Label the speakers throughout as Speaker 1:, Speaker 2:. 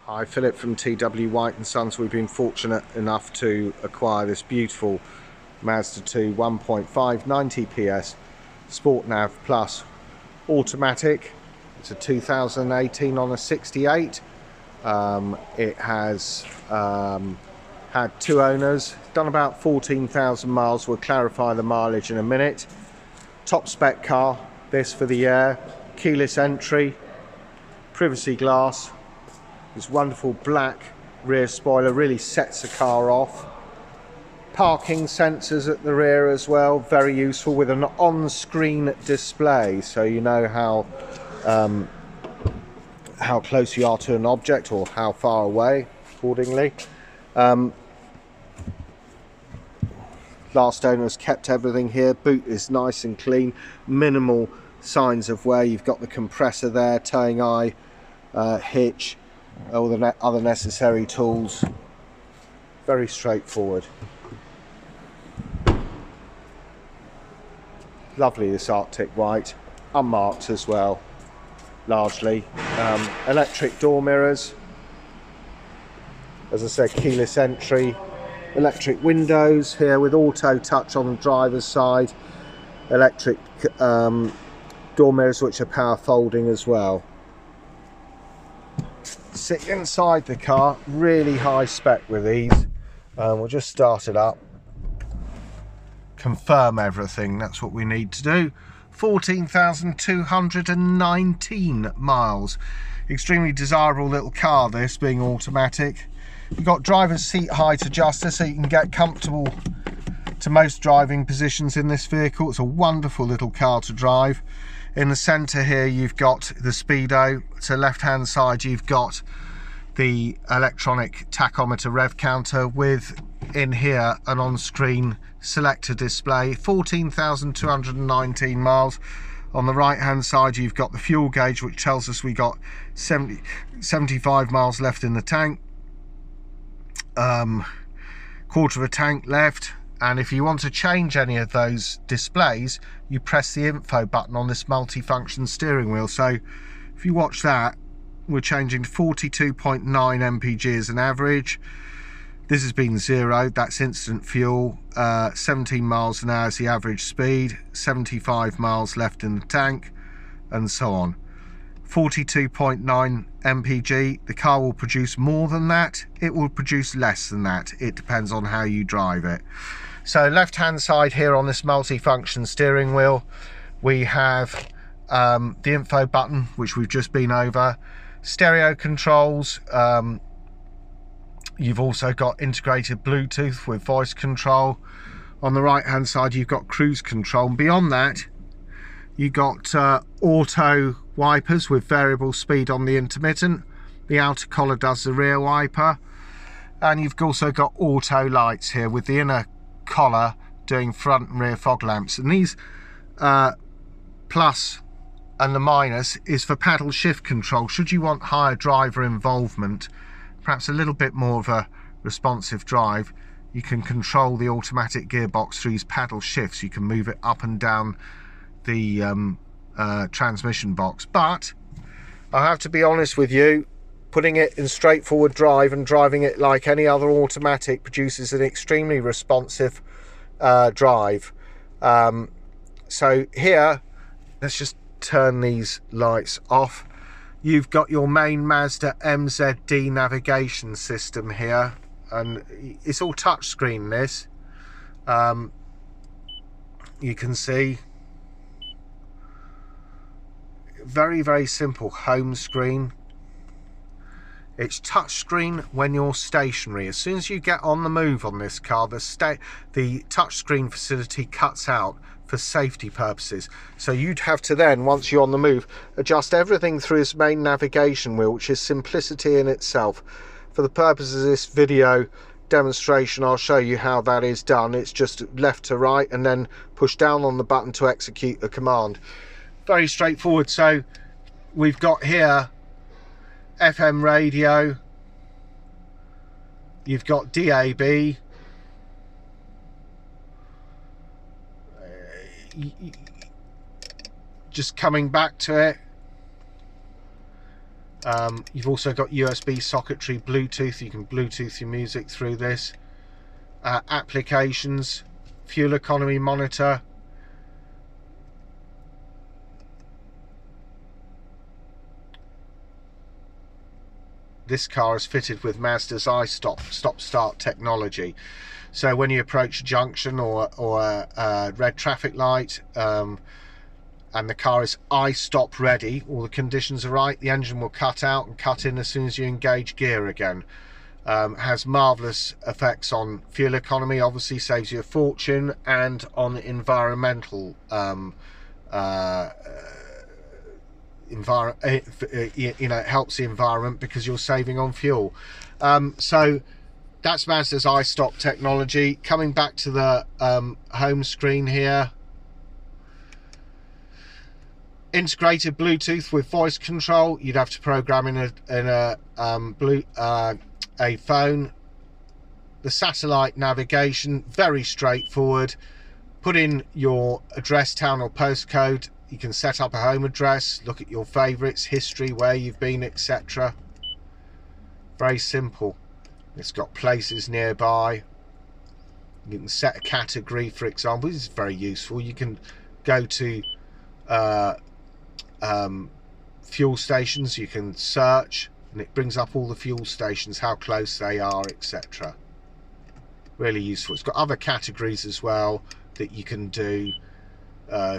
Speaker 1: Hi, Philip from TW White & Sons. We've been fortunate enough to acquire this beautiful Mazda 2 1.5 90 PS Sport Nav Plus automatic. It's a 2018 on a 68. It has had two owners, done about 14,000 miles. We'll clarify the mileage in a minute. Top spec car, this for the year. Keyless entry, privacy glass. This wonderful black rear spoiler really sets the car off. Parking sensors at the rear as well, very useful, with an on-screen display, so you know how close you are to an object or how far away accordingly. Last owners kept everything here. Boot is nice and clean, minimal signs of wear. You've got the compressor there, towing eye, hitch, all the other necessary tools. Very straightforward. Lovely, this Arctic white, unmarked as well, largely. Electric door mirrors, as I said, keyless entry, electric windows here with auto touch on the driver's side, electric door mirrors which are power folding as well. Sit inside the car, really high spec with these. We'll just start it up, confirm everything, that's what we need to do. 14,219 miles. Extremely desirable little car, this being automatic. You've got driver's seat height adjuster, so you can get comfortable to most driving positions in this vehicle. It's a wonderful little car to drive. In the centre here you've got the speedo. To left hand side you've got the electronic tachometer rev counter, with in here an on-screen selector display. 14,219 miles. On the right hand side you've got the fuel gauge, which tells us we got 75 miles left in the tank, quarter of a tank left. And if you want to change any of those displays, you press the info button on this multifunction steering wheel. So if you watch that, we're changing to 42.9 mpg as an average. This has been zeroed, that's instant fuel. 17 miles an hour is the average speed, 75 miles left in the tank, and so on. 42.9 mpg. The car will produce more than that, it will produce less than that. It depends on how you drive it. So left hand side here on this multifunction steering wheel, we have the info button, which we've just been over. Stereo controls. You've also got integrated Bluetooth with voice control. On the right hand side you've got cruise control, and beyond that you've got auto wipers with variable speed on the intermittent. The outer collar does the rear wiper, and you've also got auto lights here with the inner collar doing front and rear fog lamps. And these plus and the minus is for paddle shift control. Should you want higher driver involvement, perhaps a little bit more of a responsive drive, you can control the automatic gearbox through these paddle shifts. You can move it up and down the transmission box. But I have to be honest with you, putting it in straightforward drive and driving it like any other automatic produces an extremely responsive drive. So here, let's just turn these lights off. You've got your main Mazda MZD navigation system here, and it's all touchscreen this. You can see, very, very simple home screen. It's touchscreen when you're stationary. As soon as you get on the move on this car, the touchscreen facility cuts out for safety purposes. So you'd have to then, once you're on the move, adjust everything through this main navigation wheel, which is simplicity in itself. For the purposes of this video demonstration, I'll show you how that is done. It's just left to right and then push down on the button to execute a command. Very straightforward. So we've got here FM radio, you've got DAB, just coming back to it, You've also got USB socketry, Bluetooth. You can Bluetooth your music through this. Applications, fuel economy monitor. This car is fitted with Mazda's stop-start technology. So when you approach a junction or a red traffic light, and the car is I-stop ready, all the conditions are right, the engine will cut out and cut in as soon as you engage gear again. Has marvellous effects on fuel economy, obviously saves you a fortune, and on environmental you know, it helps the environment because you're saving on fuel. So that's Mazda's I-stop technology. Coming back to the home screen here, integrated Bluetooth with voice control. You'd have to program in a phone. The satellite navigation, very straightforward. Put in your address, town or postcode. You can set up a home address, look at your favourites, history, where you've been, etc. Very simple. It's got places nearby. You can set a category, for example. This is very useful. You can go to fuel stations. You can search, and it brings up all the fuel stations, how close they are, etc. Really useful. It's got other categories as well that you can do,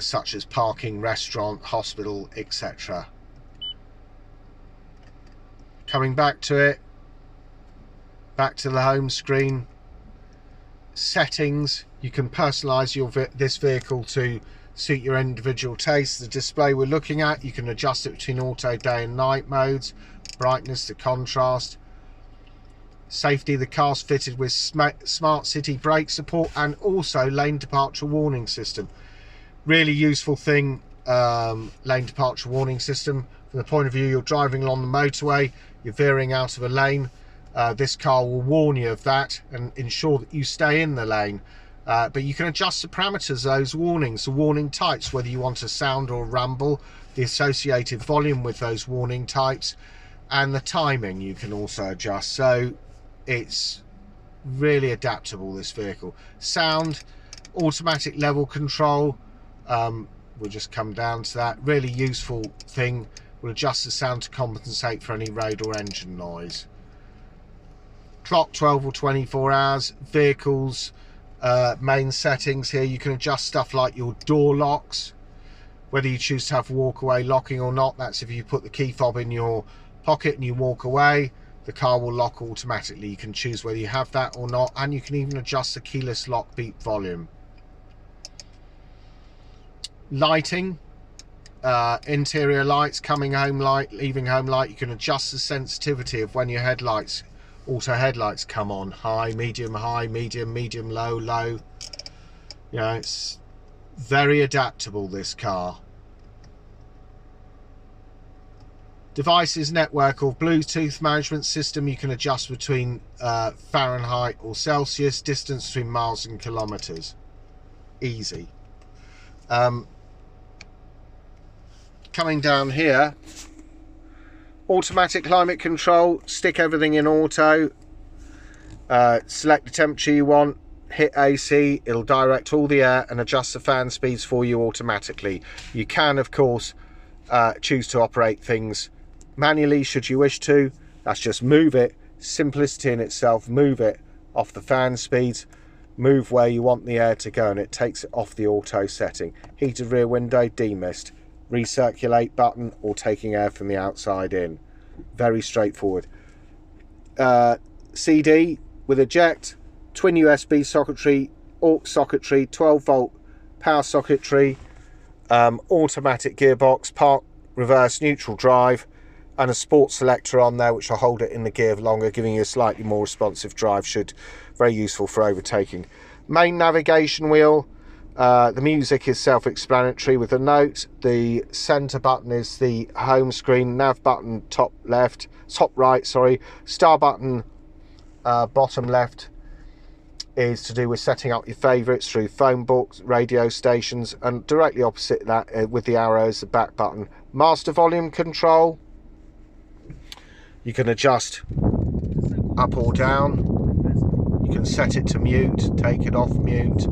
Speaker 1: such as parking, restaurant, hospital, etc. Coming back to it, back to the home screen, settings. You can personalize this vehicle to suit your individual taste. The display we're looking at, you can adjust it between auto, day and night modes, brightness, the contrast. Safety, the car's fitted with smart city brake support and also lane departure warning system. Really useful thing, lane departure warning system. From the point of view you're driving along the motorway, you're veering out of a lane, this car will warn you of that and ensure that you stay in the lane. But you can adjust the parameters of those warnings, the warning types, whether you want a sound or a rumble, the associated volume with those warning types, and the timing you can also adjust. So it's really adaptable, this vehicle. Sound, automatic level control, we'll just come down to that. Really useful thing. We'll adjust the sound to compensate for any road or engine noise. Clock 12 or 24 hours. Vehicles, main settings here, you can adjust stuff like your door locks, whether you choose to have walk-away locking or not. That's if you put the key fob in your pocket and you walk away, the car will lock automatically. You can choose whether you have that or not, and you can even adjust the keyless lock beep volume. Lighting, interior lights, coming home light, leaving home light. You can adjust the sensitivity of when your headlights, auto headlights, come on. High, medium, medium, low, low. You know, it's very adaptable, this car. Devices, network or Bluetooth management system. You can adjust between Fahrenheit or Celsius, distance between miles and kilometers. Easy. Coming down here, automatic climate control. Stick everything in auto, select the temperature you want, hit AC, it'll direct all the air and adjust the fan speeds for you automatically. You can of course choose to operate things manually should you wish to. That's just move it, simplicity in itself. Move it off the fan speeds, move where you want the air to go, and it takes it off the auto setting. Heated rear window, demist, recirculate button, or taking air from the outside in. Very straightforward. CD with eject, twin USB socketry, aux socketry, 12 volt power socketry, automatic gearbox, park, reverse, neutral drive, and a sport selector on there which will hold it in the gear longer, giving you a slightly more responsive drive. Very useful for overtaking. Main navigation wheel. The music is self-explanatory with a note. The center button is the home screen. Nav button top right, sorry. Star button bottom left is to do with setting up your favorites through phone books, radio stations, and directly opposite that with the arrows, the back button. Master volume control. You can adjust up or down. You can set it to mute, take it off mute,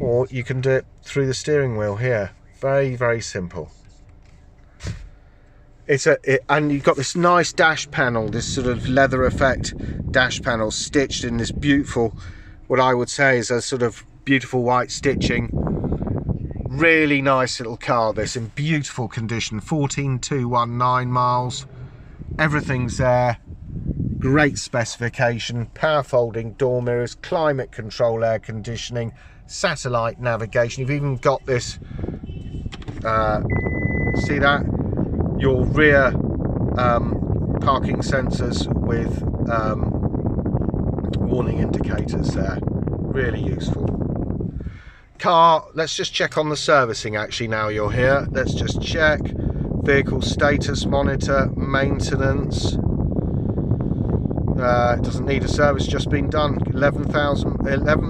Speaker 1: or you can do it through the steering wheel here. Very, very simple. And you've got this nice dash panel, this sort of leather effect dash panel stitched in this beautiful, what I would say is a sort of beautiful white stitching. Really nice little car, this, in beautiful condition. 14,219 miles. Everything's there. Great specification. Power folding door mirrors, climate control, air conditioning, satellite navigation. You've even got this, see that? Your rear parking sensors with warning indicators there. Really useful. Car, let's just check on the servicing actually now you're here. Let's just check. Vehicle status monitor, maintenance. It doesn't need a service, just been done. 11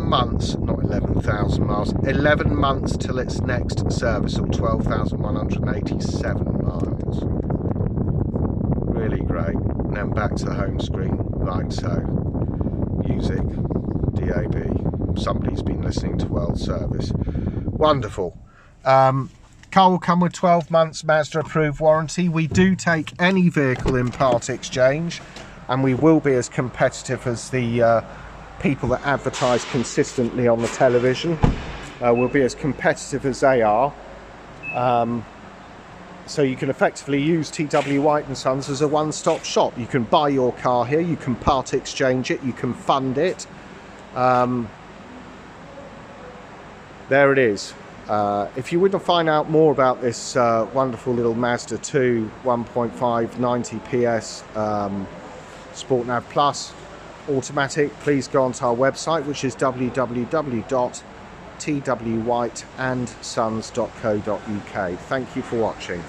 Speaker 1: months, not 11,000 miles, 11 months till its next service, or 12,187 miles. Really great. And then back to the home screen, like so. Music, DAB. Somebody's been listening to World Service. Wonderful. Car will come with 12 months Mazda approved warranty. We do take any vehicle in part exchange, and we will be as competitive as the people that advertise consistently on the television. We'll be as competitive as they are. So you can effectively use TW White & Sons as a one-stop shop. You can buy your car here, you can part exchange it, you can fund it. There it is. If you want to find out more about this wonderful little Mazda 2 1.5 90 PS Sport Nav Plus automatic, please go onto our website, which is www.twwhiteandsons.co.uk. Thank you for watching.